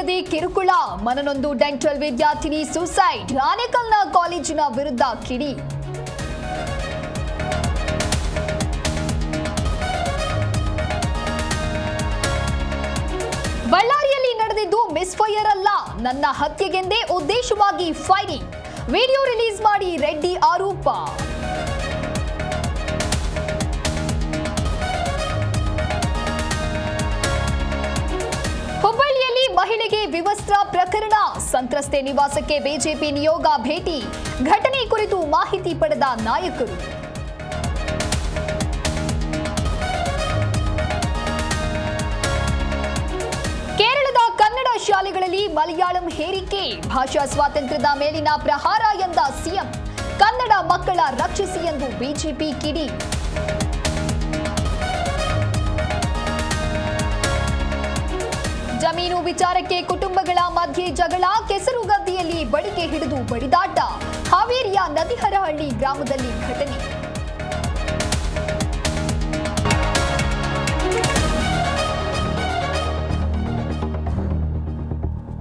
ಬಿಡದೆ ಕಿರುಕುಳ, ಮನನೊಂದು ಡೆಂಟಲ್ ವಿದ್ಯಾರ್ಥಿನಿ ಸೂಸೈಡ್, ಆನೇಕಲ್ನ ಕಾಲೇಜಿನ ವಿರುದ್ಧ ಕಿಡಿ. ಬಳ್ಳಾರಿಯಲ್ಲಿ ನಡೆದಿದ್ದು ಮಿಸ್ಫೈರ್ ಅಲ್ಲ, ನನ್ನ ಹತ್ಯೆಗೆಂದೇ ಉದ್ದೇಶವಾಗಿ ಫೈರಿಂಗ್, ವಿಡಿಯೋ ರಿಲೀಸ್ ಮಾಡಿ ರೆಡ್ಡಿ ಆರೋಪ. ಹುಬ್ಬಳ್ಳಿಯಲ್ಲಿ ಮಹಿಳೆಗೆ ವಿವಸ್ತ್ರ ಪ್ರಕರಣ, ಸಂತ್ರಸ್ತೆ ನಿವಾಸಕ್ಕೆ ಬಿಜೆಪಿ ನಿಯೋಗ ಭೇಟಿ, ಘಟನೆ ಕುರಿತು ಮಾಹಿತಿ ಪಡೆದ ನಾಯಕರು. ಕೇರಳದ ಕನ್ನಡ ಶಾಲೆಗಳಲ್ಲಿ ಮಲಯಾಳಂ ಹೇರಿಕೆ, ಭಾಷಾ ಸ್ವಾತಂತ್ರ್ಯದ ಮೇಲಿನ ಪ್ರಹಾರ ಎಂದ ಸಿಎಂ, ಕನ್ನಡ ಮಕ್ಕಳ ರಕ್ಷಿಸಿ ಎಂದು ಬಿಜೆಪಿ ಕಿಡಿ. ಜಮೀನು ವಿಚಾರಕ್ಕೆ ಕುಟುಂಬಗಳ ಮಧ್ಯೆ ಜಗಳ, ಕೆಸರುಗದ್ದೆಯಲ್ಲಿ ಬಡಿಗೆ ಹಿಡಿದು ಬಡಿದಾಟ, ಹಾವೇರಿಯ ನದಿಹರಹಳ್ಳಿ ಗ್ರಾಮದಲ್ಲಿ ಘಟನೆ.